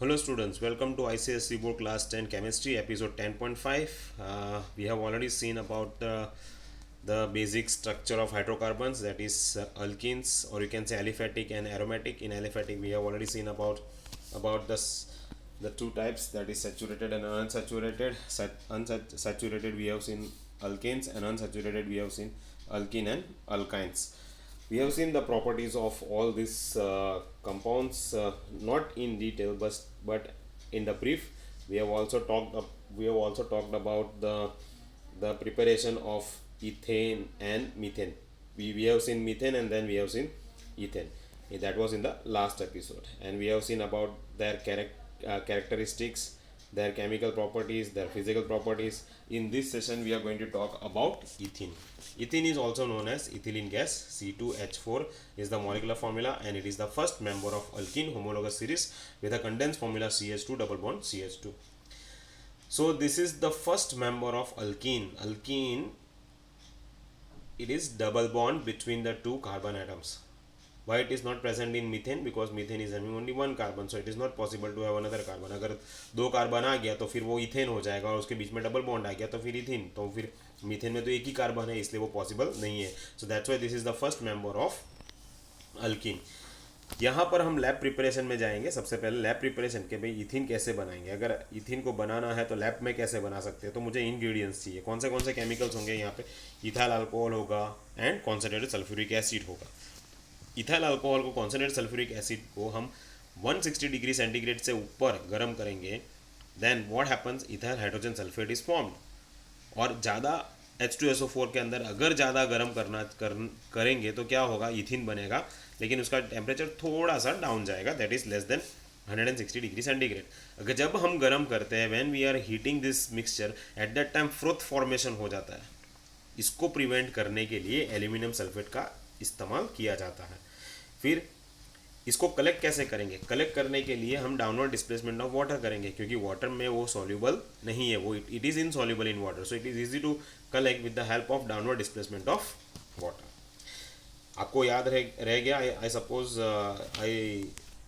Hello students, welcome to ICSE Board Class 10 Chemistry episode 10.5. We have already seen about the basic structure of hydrocarbons, that is alkenes, or you can say aliphatic and aromatic. In aliphatic we have already seen about the two types, that is saturated and unsaturated. Unsaturated we have seen alkanes, and unsaturated we have seen alkene and alkynes. We have seen the properties of all these compounds, not in detail, but in the brief. We have also talked about the preparation of ethane and methane. We have seen methane, and then we have seen ethane. That was in the last episode, and we have seen about their characteristics, their chemical properties, their physical properties. In this session, we are going to talk about ethene. Ethene is also known as ethylene gas. C2H4 is the molecular formula, and it is the first member of alkene homologous series with a condensed formula CH2 double bond CH2. So this is the first member of alkene. Alkene, it is double bond between the two carbon atoms. Why it is not present in methane? Because methane is having only one carbon, so it is not possible to have another carbon. अगर दो carbon आ गया तो फिर वो ethane हो जाएगा, और उसके बीच में डबल बॉन्ड आ गया तो फिर इथेन, तो फिर मीथेन में तो एक ही कार्बन है, इसलिए वो पॉसिबल नहीं है. So that's why this is the first member of alkyne. यहाँ पर हम लैब प्रिपरेशन में जाएंगे. सबसे पहले लैब प्रिपरेशन के भाई इथिन कैसे बनाएंगे. अगर इथिन को बनाना है तो लैब में कैसे बना सकते हैं, तो मुझे इंग्रेडिएंट्स चाहिए. कौन से केमिकल्स होंगे यहाँ पे. इथाइल अल्कोहल होगा एंड कॉन्सेंट्रेटेड सल्फ्यूरिक एसिड होगा. इथाइल अल्कोहल को, कॉन्सेंट्रेटेड सल्फ्यूरिक एसिड को हम 160 डिग्री सेंटीग्रेड से ऊपर गर्म करेंगे. Then what happens, ethyl hydrogen sulphate is formed. और ज़्यादा H2SO4 के अंदर अगर ज़्यादा गर्म करेंगे तो क्या होगा, इथिन बनेगा, लेकिन उसका टेम्परेचर थोड़ा सा डाउन जाएगा, that is less than 160 degree centigrade. अगर जब हम गर्म करते हैं, when we are heating this mixture, at that time froth formation हो जाता है. इसको प्रिवेंट करने के लिए एल्यूमिनियम सल्फेट का इस्तेमाल किया जाता है. फिर इसको कलेक्ट कैसे करेंगे. कलेक्ट करने के लिए हम डाउनवर्ड डिस्प्लेसमेंट ऑफ वाटर करेंगे, क्योंकि वाटर में वो सॉल्यूबल नहीं है, वो it is insoluble in water. So it is easy to collect with the help of downward displacement of water. आपको याद रह गया, I suppose I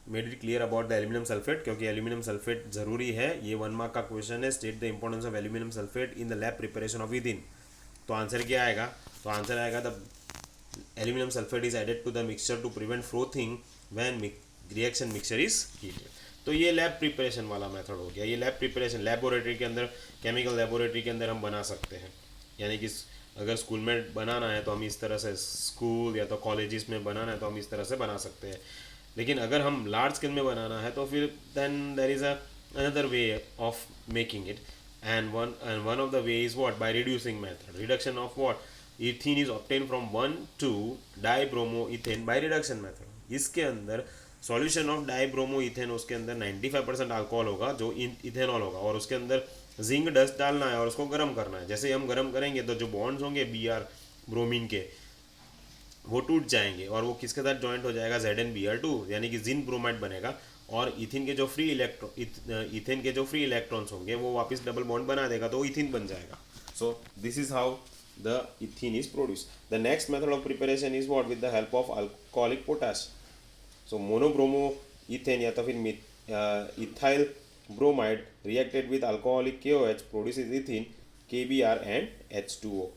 made it clear about the aluminium sulphate, क्योंकि एल्यूमिनियम सल्फेट जरूरी है. ये 1 mark का question है. State the importance of aluminium sulphate in the lab preparation of ethene. तो आंसर क्या आएगा, तो आंसर आएगा the aluminum sulfate is added to the mixture to prevent frothing when reaction mixture is heated. तो ये lab preparation वाला method हो गया. ये लैब प्रिपरेशन लैबोरेटरी के अंदर, केमिकल लैबोरेटरी के अंदर हम बना सकते हैं. यानी कि अगर स्कूल में बनाना है तो हम इस तरह से, स्कूल या तो कॉलेजेस में बनाना है तो हम इस तरह से बना सकते हैं. लेकिन अगर हम लार्ज स्केल में बनाना है तो फिर then there is another way of making it. And one of the way is what, by reducing method. Reduction of what, ethene is obtained from 1 to dibromoethane by reduction method. इसके अंदर solution of डाइब्रोमोइथेन, उसके अंदर 95% alcohol होगा जो ethanol होगा, और उसके अंदर जिंक डस्ट डालना है और उसको गर्म करना है. जैसे ही हम गर्म करेंगे तो जो बॉन्ड्स होंगे Br ब्रोमीन के, वो टूट जाएंगे, और वो किसके साथ जॉइंट हो जाएगा, ZnBr2, यानी कि जिंक ब्रोमाइड बनेगा. और इथिन के जो फ्री इथेन के जो फ्री इलेक्ट्रॉन्स होंगे वो वापस डबल बॉन्ड बना देगा, तो इथिन बन जाएगा. सो this is how the ethene is produced. The next method of preparation is what, with the help of alcoholic potash. So monobromoethane या तो फिर ethyl bromide reacted with alcoholic KOH produces ethene, KBr and H2O.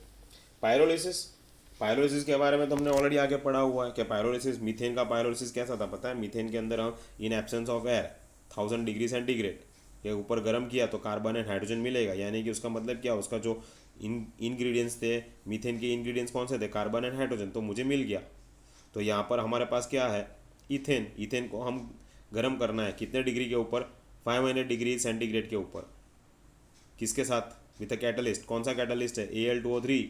Pyrolysis के बारे में तो हमने already आगे पढ़ा हुआ है कि पायरोलिसिस, मीथेन का पायरोलिसिस कैसा था पता है. मीथेन के अंदर हम in absence of air 1000 degree centigrade के ऊपर गर्म किया तो कार्बन एंड हाइड्रोजन मिलेगा. यानी कि उसका मतलब क्या, उसका जो इंग्रेडिएंट्स थे, मीथेन के इंग्रेडिएंट्स कौन से थे, कार्बन एंड हाइड्रोजन, तो मुझे मिल गया. तो यहाँ पर हमारे पास क्या है, इथेन. इथेन को हम गर्म करना है कितने डिग्री के ऊपर, 500 डिग्री सेंटीग्रेड के ऊपर. किसके साथ, विथ अ कैटलिस्ट. कौन सा कैटलिस्ट है, Al2O3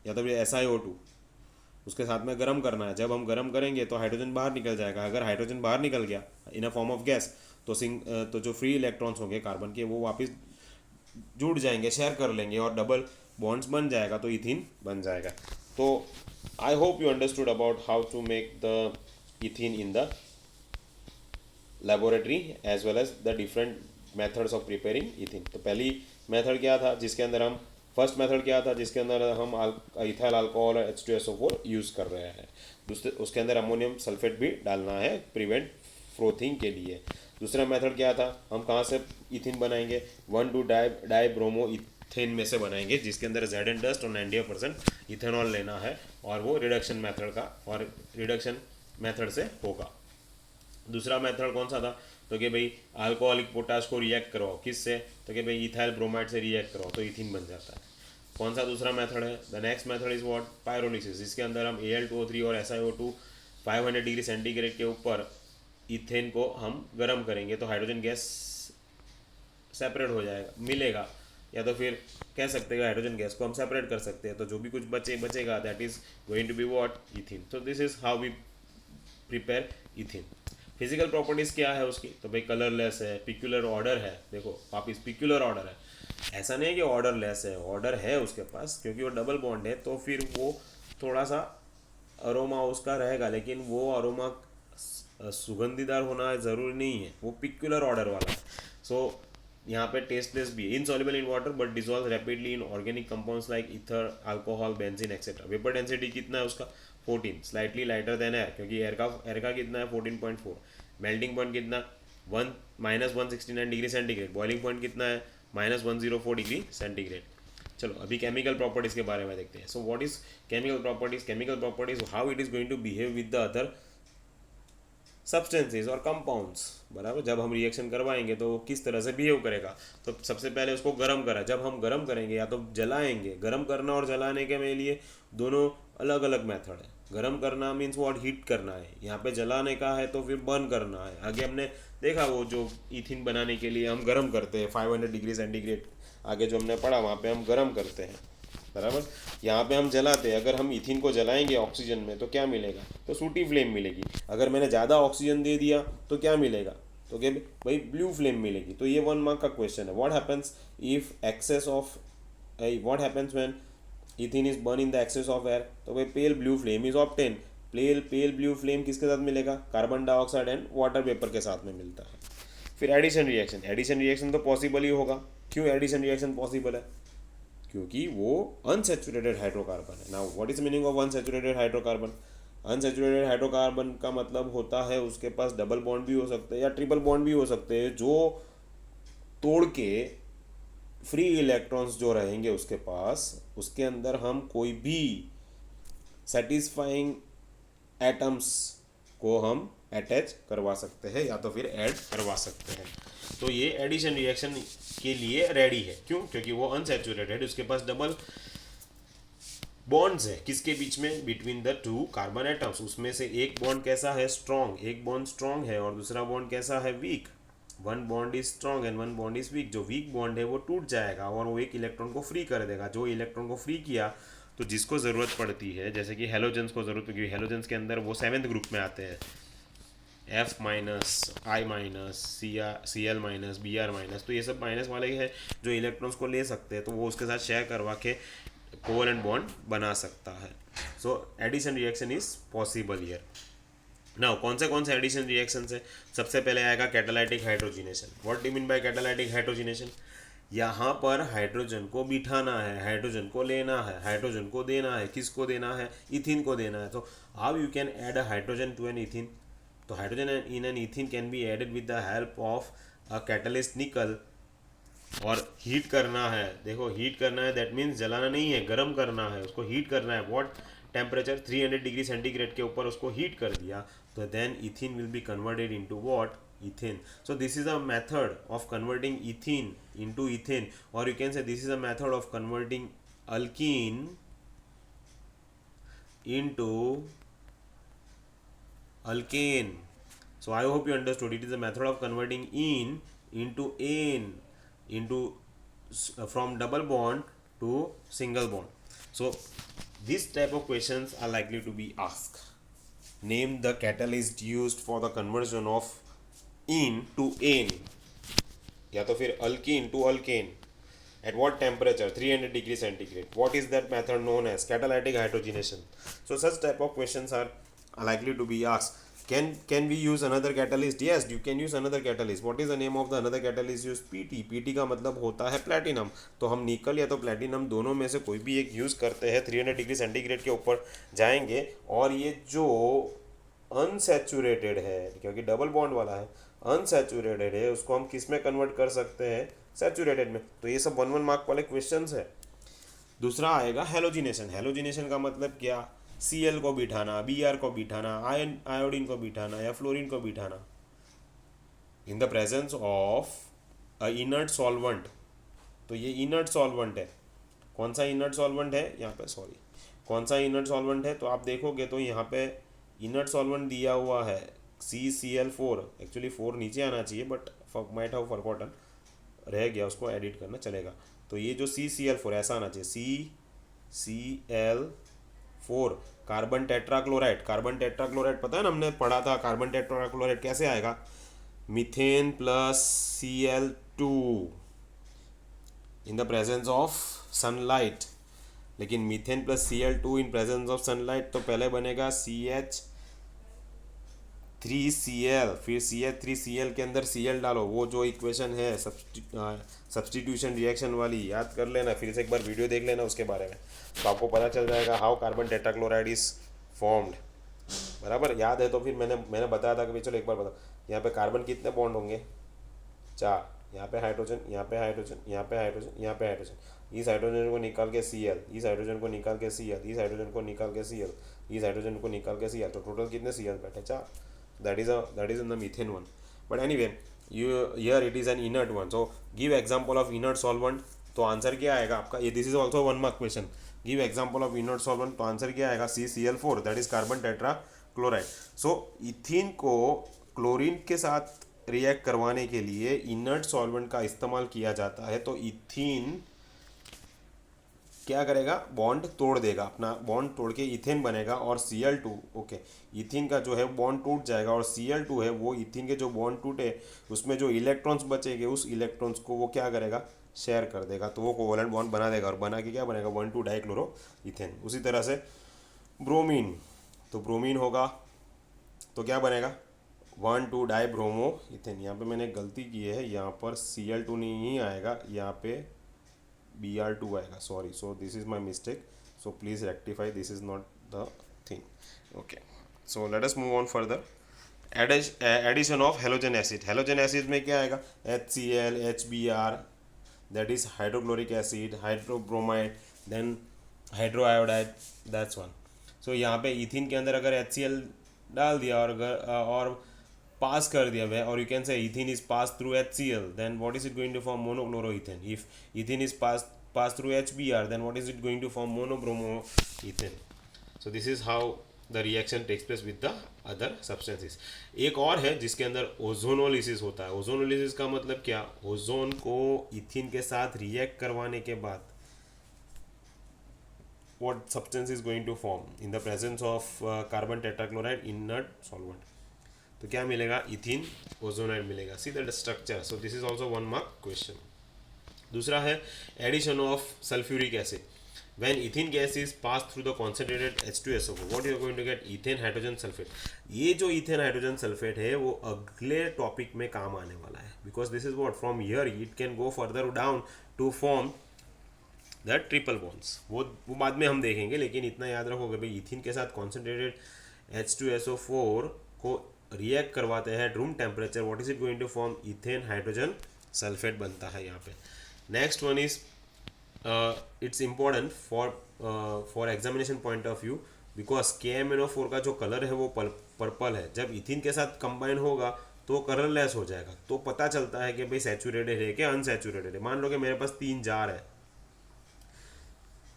या तो फिर SiO2. उसके साथ में गर्म करना है. जब हम गर्म करेंगे तो हाइड्रोजन बाहर निकल जाएगा. अगर हाइड्रोजन बाहर निकल गया इन अ फॉर्म ऑफ गैस, तो जो फ्री इलेक्ट्रॉन्स होंगे कार्बन के, वो वापस जुड़ जाएंगे, शेयर कर लेंगे, और डबल बॉन्ड्स बन जाएगा, तो इथिन बन जाएगा. तो I hope you understood about how to make the ethene in the laboratory as well as the different methods of preparing ethene. तो पहली मेथड क्या था, जिसके अंदर हम, फर्स्ट मेथड क्या था जिसके अंदर हम इथाइल अल्कोहल और H2SO4 यूज़ कर रहे हैं. दूसरे उसके अंदर अमोनियम सल्फेट भी डालना है प्रिवेंट फ्रोथिंग के लिए. दूसरा मेथड क्या था, हम कहाँ से इथिन बनाएंगे, 1,2 डाई ब्रोमो इथेन में से बनाएंगे, जिसके अंदर जेड एन डस्ट और 90% इथेनॉल लेना है, और वो रिडक्शन मेथड का और रिडक्शन मेथड से होगा। दूसरा मेथड कौन सा था, तो कि भाई अल्कोहलिक पोटाश को रिएक्ट कराओ, किससे, तो कि भाई इथाइल ब्रोमाइड से रिएक्ट कराओ तो इथिन बन जाता है। कौन सा दूसरा मेथड है, the next method is what, pyrolysis, जिसके अंदर हम Al2O3 और SiO2 500 डिग्री सेंटीग्रेड के ऊपर इथेन को हम गर्म करेंगे तो हाइड्रोजन गैस सेपरेट हो जाएगा, मिलेगा, या तो फिर कह सकते हैं हाइड्रोजन गैस को हम सेपरेट कर सकते हैं, तो जो भी कुछ बचेगा that is going to be what, ethyne. तो this is how we prepare ethyne. Physical properties क्या है उसकी, तो भाई कलरलेस है, पिक्यूलर ऑर्डर है, देखो वापिस पिक्यूलर ऑर्डर है, ऐसा नहीं है कि ऑर्डर लेस है, ऑर्डर है उसके पास, क्योंकि वो डबल बॉन्ड है तो फिर वो थोड़ा सा अरोमा उसका रहेगा, लेकिन वो अरोमा सुगंधीदार होना ज़रूरी नहीं है, वो पिक्यूलर ऑर्डर वाला है। सो यहाँ पे टेस्टलेस भी है, insoluble in water but dissolve rapidly in organic compounds like ether, alcohol, benzene etcetera. Vapour density कितना है उसका, 14, स्लाइटली लाइटर देन एयर, क्योंकि एयर का कितना है 14.4। मेल्टिंग पॉइंट कितना, -169 डिग्री सेंटीग्रेड। बॉइलिंग पॉइंट कितना है, -104 डिग्री सेंटीग्रेड। चलो अभी केमिकल प्रॉपर्टीज़ के बारे में देखते हैं। So what is chemical properties, chemical properties how it is going to behave with the other substances और कंपाउंड्स, बराबर। जब हम रिएक्शन करवाएंगे तो वो किस तरह से बिहेव करेगा, तो सबसे पहले उसको गर्म करा, जब हम गर्म करेंगे या तो जलाएंगे, गर्म करना और जलाने के लिए दोनों अलग अलग मेथड है। गर्म करना मीन्स व्हाट, हीट करना है, यहाँ पे जलाने का है तो फिर बर्न करना है। आगे हमने देखा वो जो इथिन बनाने के लिए हम गर्म करते हैं 500 डिग्री सेंटीग्रेड, आगे जो हमने पढ़ा वहाँ पे हम गर्म करते हैं, बराबर। यहाँ पे हम जलाते हैं, अगर हम इथिन को जलाएंगे ऑक्सीजन में तो क्या मिलेगा, तो सूटी फ्लेम मिलेगी। अगर मैंने ज़्यादा ऑक्सीजन दे दिया तो क्या मिलेगा, तो क्या भाई ब्लू फ्लेम मिलेगी। तो ये 1 मार्क का क्वेश्चन है। What happens if excess of, what happens when ethene is burn in the excess of air, तो भाई pale blue flame is obtain. Pale blue flame किसके साथ मिलेगा, carbon dioxide and water vapour के साथ में मिलता है। फिर एडिशन रिएक्शन, एडिशन रिएक्शन तो पॉसिबल ही होगा। क्यों एडिशन रिएक्शन पॉसिबल है, क्योंकि वो अनसेचुरेटेड हाइड्रोकार्बन है। Now what is meaning of unsaturated hydrocarbon, unsaturated hydrocarbon का मतलब होता है उसके पास डबल बॉन्ड भी हो सकते हैं या ट्रिपल बॉन्ड भी हो सकते हैं, जो तोड़ के फ्री इलेक्ट्रॉन्स जो रहेंगे उसके पास, उसके अंदर हम कोई भी सेटिस्फाइंग एटम्स को हम अटैच करवा सकते हैं या तो फिर ऐड करवा सकते हैं। तो ये एडिशन रिएक्शन के लिए रेडी है। क्यों, क्योंकि वो अनसैचुरेटेड, उसके पास डबल बॉन्ड्स है, किसके बीच में, between the two carbon atoms. उसमें से एक बॉन्ड कैसा है, स्ट्रॉन्ग, एक बॉन्ड स्ट्रॉन्ग है और दूसरा बॉन्ड कैसा है, weak. One bond is strong and one bond is weak. जो वीक बॉन्ड है वो टूट जाएगा और वो एक इलेक्ट्रॉन को फ्री कर देगा। जो इलेक्ट्रॉन को फ्री किया तो जिसको ज़रूरत पड़ती है, जैसे कि हेलोजेंस को ज़रूरत होगी, हेलोजेंस के अंदर वो 7th ग्रुप में आते हैं, F-, I-, Cl-, Br-, तो ये सब माइनस वाले हैं जो इलेक्ट्रॉन्स को ले सकते हैं, तो वो उसके साथ शेयर करवा के कोवलेंट बॉन्ड बना सकता है। So addition reaction is possible here. Now कौन से एडिशन रिएक्शन है, सबसे पहले आएगा catalytic hydrogenation. What do mean by catalytic hydrogenation, यहाँ पर हाइड्रोजन को बिठाना है, हाइड्रोजन को लेना है, हाइड्रोजन को देना है, किसको देना है, इथिन को देना है। तो how you can add a hydrogen to an ethyne, तो hydrogen in an ethyne can be added with the help of a catalyst nickel. और हीट करना है, देखो हीट करना है दैट मीन्स जलाना नहीं है, गर्म करना है, उसको हीट करना है। व्हाट टेम्परेचर, 300 डिग्री सेंटीग्रेड के ऊपर उसको हीट कर दिया तो then ethene will be converted into what, ethane. So this is a method of converting ethene into ethane, or you can say this is a method of converting alkene into alkane. So I hope you understood. It is a method of converting ene into ane, into from double bond to single bond. So this type of questions are likely to be asked. Name the catalyst used for the conversion of ene to ane, या तो फिर alkene to alkane. At what temperature? 300 degree centigrade. What is that method known as? Catalytic hydrogenation. So such type of questions are likely to be asked. Can we use another catalyst? Yes, you can use another catalyst. What is the name of the another catalyst used? PT. PT का मतलब होता है platinum. तो हम निकल या तो platinum दोनों में से कोई भी एक यूज़ करते हैं, 300 डिग्री सेंटीग्रेड के ऊपर जाएंगे और ये जो अनसैचुरेटेड है, क्योंकि डबल बॉन्ड वाला है, अनसैचुरेटेड है, उसको हम किस में कन्वर्ट कर सकते हैं, सैचुरेटेड में। तो ये सब 1 1 मार्क वाले क्वेश्चंस है। दूसरा आएगा हेलोजिनेशन। हेलोजिनेशन का मतलब क्या, Cl को बिठाना, Br को बिठाना, आयोडीन को बिठाना या फ्लोरीन को बिठाना इन the presence of a inert solvent. तो ये इनर्ट सॉल्वेंट है। कौन सा इनर्ट सॉल्वेंट है यहाँ पे, सॉरी, कौन सा इनर्ट सॉल्वेंट है, तो आप देखोगे तो यहाँ पे इनर्ट सॉल्वेंट दिया हुआ है CCl4। एक्चुअली 4 नीचे आना चाहिए, बट माइट हैव फॉरगॉटन, रह गया, उसको एडिट करना चलेगा। तो ये जो CCl4 ऐसा आना चाहिए, CCl4, carbon tetrachloride. Carbon tetrachloride पता है ना, हमने पढ़ा था कार्बन टेट्राक्लोराइड कैसे आएगा, methane plus Cl2 in the presence of sunlight. लेकिन methane plus Cl2 in presence of sunlight तो पहले बनेगा CH3Cl, फिर CH3Cl के अंदर Cl डालो। वो जो इक्वेशन है सब्स्टिट्यूशन रिएक्शन वाली, याद कर लेना, फिर से एक बार वीडियो देख लेना उसके बारे में, तो आपको पता चल जाएगा how carbon tetrachloride is formed. बराबर याद है तो फिर मैंने बताया था कि भाई चलो एक बार बताओ, यहाँ पे कार्बन कितने बॉन्ड होंगे, 4, यहाँ पे हाइड्रोजन, यहाँ पे हाइड्रोजन, यहाँ पे हाइड्रोजन, यहाँ पे हाइड्रोजन। इस हाइड्रोजन को निकाल के Cl, इस हाइड्रोजन को निकाल के Cl, इस हाइड्रोजन को निकाल के Cl, इस हाइड्रोजन को निकाल के Cl, तो टोटल कितने Cl बैठे, 4। that is in the methane one, but anyway here it is an inert one, so give example of inert solvent। तो आंसर क्या आएगा आपका, ये this is also 1 mark question. Give example of inert solvent, तो answer क्या आएगा, CCl4, that is carbon tetra chloride. So ethene को chlorine के साथ रिएक्ट करवाने के लिए इनर्ट सॉल्वेंट का इस्तेमाल किया जाता है। तो इथीन क्या करेगा, बॉन्ड तोड़ देगा, अपना बॉन्ड तोड़ के इथेन बनेगा, और Cl2, ओके, इथीन का जो है बॉन्ड टूट जाएगा, और Cl2 है वो इथीन के जो बॉन्ड टूटे उसमें जो इलेक्ट्रॉन्स बचेंगे उस इलेक्ट्रॉन्स को वो क्या करेगा, शेयर कर देगा, तो वो कोवलेंट बॉन्ड बना देगा, और बना के क्या बनेगा, 1,2 डाइक्लोरो इथेन। उसी तरह से ब्रोमीन, तो ब्रोमीन होगा तो क्या बनेगा, 1,2 डाई ब्रोमो इथेन। यहाँ पे मैंने गलती की है, यहाँ पर Cl2 नहीं आएगा, यहाँ पे Br2 आएगा, sorry, so this is my mistake, so please rectify, this is not the thing. Okay, so let us move on further. Addition of halogen acid. Halogen acid में क्या आएगा, HCl, HBr, that is hydrochloric acid, hydrobromide, then hydroiodide, that's one. सो यहाँ पे इथिन के अंदर अगर HCl डाल दिया और पास कर दिया वह, और you can say ethene is pass through HCl, then what is it going to form, monochloroethane. If ethene is pass through HBr, then what is it going to form, monobromoethane. So this is how the reaction takes place with the other substances. एक और है जिसके अंदर ozonolysis होता है। Ozonolysis का मतलब क्या, ओजोन को इथीन के साथ रिएक्ट करवाने के बाद what substance is going to form in the presence of carbon tetrachloride inert solvent. तो क्या मिलेगा, इथीन ओजोनाइड मिलेगा। See the structure, so this is also 1 mark question. दूसरा है addition of sulphuric acid. When ethene gas is pass through the concentrated H2SO4, what you are going to get, ethane hydrogen sulphate. ये जो ethane hydrogen sulphate है वो अगले topic में काम आने वाला है, because this is what, from here it can go further down to form the triple bonds. वो बाद में हम देखेंगे, लेकिन इतना याद रखोगे भाई, इथीन के साथ कॉन्सेंट्रेटेड H2SO4 को रिएक्ट करवाते हैं room temperature, what is it going to form, ethane hydrogen sulphate बनता है यहाँ पे। Next one is it's important for examination point of view, because KMnO4 का जो कलर है वो पर्पल है। जब इथीन के साथ कंबाइन होगा तो कलरलेस हो जाएगा, तो पता चलता है कि भाई सैचुरेटेड है कि अनसैचुरेटेड है। मान लो कि मेरे पास 3 जार है,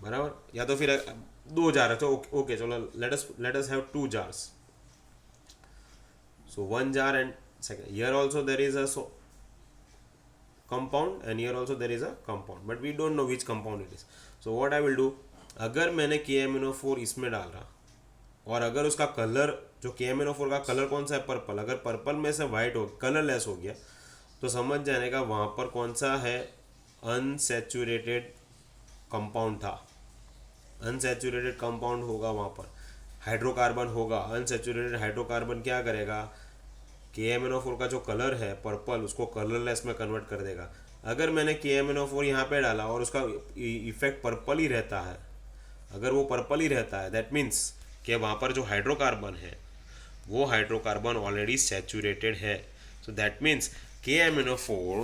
बराबर, या तो फिर 2 जार है, तो ओके चलो let us have 2 jars. So 1 jar and second, here also there is a compound and here also there is a compound, but we don't know which compound it is. So what I will do, अगर मैंने KMnO4 इसमें डाल रहा और अगर उसका colour, जो KMnO4 का कलर कौन सा है, पर्पल, अगर पर्पल में से वाइट हो, कलरलेस हो गया, तो समझ जाने का वहाँ पर कौन सा है, अनसैचुरेटेड कंपाउंड था। अनसैचुरेटेड कंपाउंड होगा, वहाँ पर हाइड्रोकार्बन होगा। अनसैचुरेटेड हाइड्रोकार्बन क्या करेगा, KMnO4 का जो कलर है पर्पल, उसको कलरलेस में कन्वर्ट कर देगा। अगर मैंने KMnO4 यहाँ पे डाला और उसका इफेक्ट पर्पल ही रहता है, अगर वो पर्पल ही रहता है, दैट मीन्स कि वहाँ पर जो हाइड्रोकार्बन है वो हाइड्रोकार्बन ऑलरेडी सैचुरेटेड है. So that means KMnO4,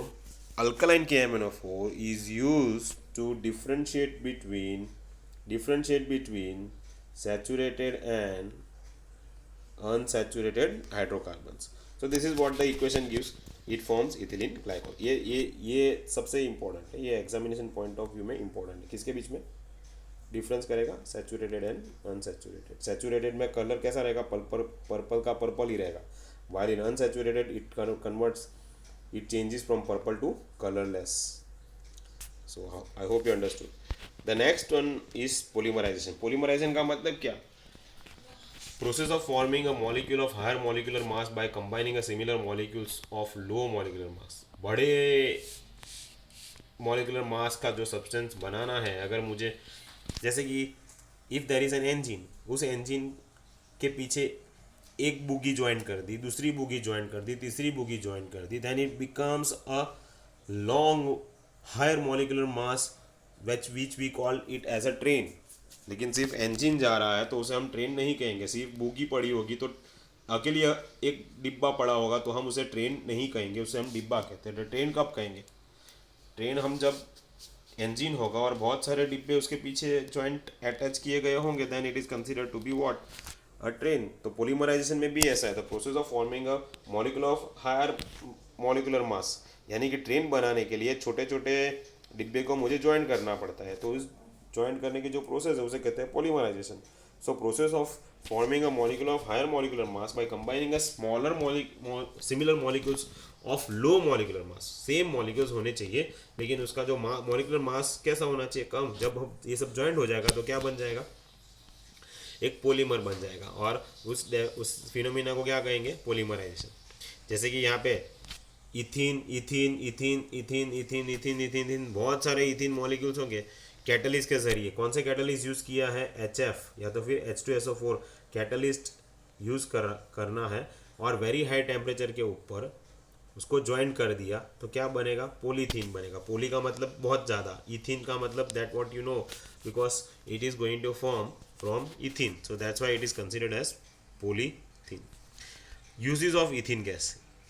alkaline KMnO4 is used to differentiate between saturated and unsaturated hydrocarbons. So this is what the equation gives. It forms ethylene glycol. ये सबसे important है, ये examination point of view में important है. किसके बीच में difference करेगा? Saturated and unsaturated. Saturated में कलर कैसा रहेगा? पर्पल का पर्पल ही रहेगा. while in unsaturated it converts, it changes from purple to colorless. So I hope you understood. The next one is polymerization. Polymerization का मतलब क्या? Process of forming a molecule of higher molecular mass by combining a similar molecules of low molecular mass. बड़े molecular mass का जो substance बनाना है, अगर मुझे जैसे कि if there is an engine, उस engine के पीछे एक बुगी ज्वाइन कर दी, दूसरी बुगी ज्वाइन कर दी, तीसरी बुगी ज्वाइन कर दी, then it becomes a long higher molecular mass which we call it as a train. लेकिन सिर्फ इंजन जा रहा है तो उसे हम ट्रेन नहीं कहेंगे. सिर्फ बुगी पड़ी होगी तो अकेले एक डिब्बा पड़ा होगा तो हम उसे ट्रेन नहीं कहेंगे, उसे हम डिब्बा कहते हैं. ट्रेन कब कहेंगे? ट्रेन हम जब इंजन होगा और बहुत सारे डिब्बे उसके पीछे जॉइंट अटैच किए गए होंगे, then it is considered to be what? A ट्रेन. तो पोलीमराइजेशन में भी ऐसा है. The process of forming a molecule of higher molecular mass, यानी कि ट्रेन बनाने के लिए छोटे छोटे डिब्बे को मुझे ज्वाइन करना पड़ता है. तो उस ज्वाइन करने की जो प्रोसेस है उसे कहते हैं polymerisation. So process of forming a molecule of higher molecular mass by combining a smaller similar molecules of low molecular mass. Same molecules होने चाहिए लेकिन उसका जो मॉलिकुलर मास कैसा होना चाहिए? कम. जब हम ये सब ज्वाइंट हो जाएगा तो क्या बन जाएगा? एक पॉलीमर बन जाएगा. और उस फिनोमिना को क्या कहेंगे? पॉलीमराइजेशन. जैसे कि यहाँ पे ethene ethene ethene ethene ethene ethene ethene ethene बहुत सारे इथीन मॉलिक्यूल्स होंगे. कैटलिस्ट के जरिए कौन से कैटलिस्ट यूज़ किया है? HF या तो फिर H2SO4 कैटलिस्ट यूज़ करना है और वेरी हाई टेम्परेचर के ऊपर उसको ज्वाइन कर दिया तो क्या बनेगा? पॉलीथीन बनेगा. पोली का मतलब बहुत ज़्यादा, इथीन का मतलब that what you know, because it is going to form from ethene, so that's why it is considered as polythene. Uses of ethene gas.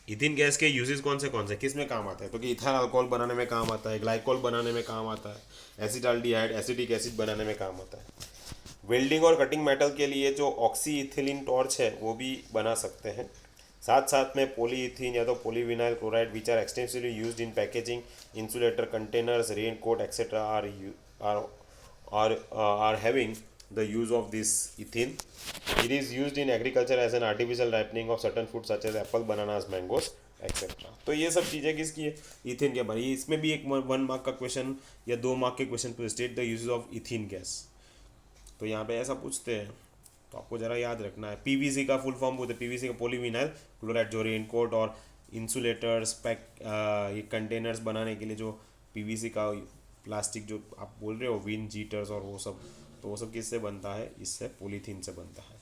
इथिन gas के यूजेस कौन से किस में काम आता है? तो कि इथाइल अल्कोहल बनाने में काम आता है, ग्लाइकोल बनाने में काम आता है, एसिटाल्डिहाइड एसिटिक एसिड बनाने में काम आता है. वेल्डिंग और कटिंग मेटल के लिए जो ऑक्सी इथिलीन टॉर्च है वो भी बना सकते हैं. साथ साथ में पॉलीइथीन या तो polyvinyl chloride which are extensively used in packaging, insulator, containers, raincoat etcetera are having the use of this ethene. It is used in agriculture as an artificial ripening of certain fruits such as apple, bananas, mangoes, etc. तो ये सब चीज़ें किसकी है? Ethane के बारे. इसमें भी एक 1 मार्क का क्वेश्चन या 2 मार्क के क्वेश्चन पे state the uses of ethene gas. तो यहाँ पे ऐसा पूछते हैं तो आपको ज़रा याद रखना है. PVC का फुल फॉर्म बोलते हैं PVC का पॉलीविनाइल क्लोराइड, जो रेनकोट और इंसुलेटर्स ये कंटेनर्स बनाने के लिए जो PVC का प्लास्टिक जो आप बोल रहे हो, विंड जीटर्स और वो सब, तो वो सब किससे बनता है? इससे पॉलीथीन से बनता है.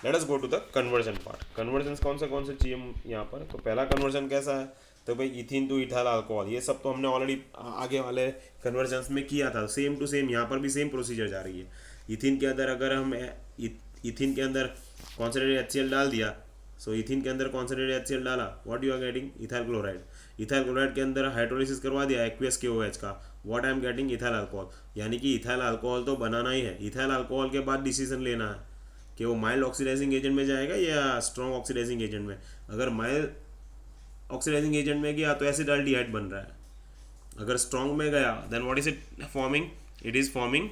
Let us go to the conversion part. Conversion कौन से चाहिए यहाँ पर? तो पहला कन्वर्जन कैसा है? तो भाई इथीन टू इथाइल अल्कोहल. ये सब तो हमने ऑलरेडी आगे वाले कन्वर्जन्स में किया था. सेम टू सेम यहाँ पर भी सेम प्रोसीजर जा रही है. इथीन के अंदर अगर हम इथीन के अंदर कॉन्सेंट्रेटेड HCl डाल दिया, सो इथीन के अंदर कॉन्सेंट्रेटेड HCl डाला, what you are getting? Ethyl chloride. Ethyl chloride के अंदर हाइड्रोलिसिस करवा दिया एक्वियस KOH का, what I am getting? Ethyl alcohol. यानी कि इथाइल अल्कोहल तो बनाना ही है. इथाइल अल्कोहल के बाद डिसीजन लेना है कि वो माइल्ड ऑक्सीडाइजिंग एजेंट में जाएगा या स्ट्रॉन्ग ऑक्सीडाइजिंग एजेंट में. अगर माइल्ड ऑक्सीडाइजिंग एजेंट में गया तो एसिटाल्डिहाइड बन रहा है. अगर स्ट्रॉन्ग में गया then what is it forming? It is forming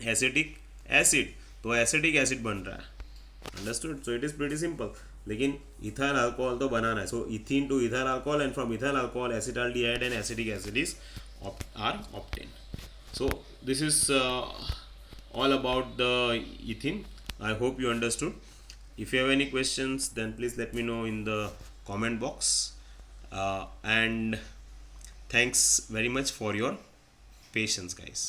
acetic acid. तो एसिटिक एसिड बन रहा है. Understood? So it is pretty simple. लेकिन इथाइल अल्कोहल तो बनाना है. सो ethene to ethyl alcohol and from ethyl alcohol acetaldehyde and acetic acid is are obtained. So this is all about the ethene. I hope you understood. If you have any questions then please let me know in the comment box, and thanks very much for your patience guys.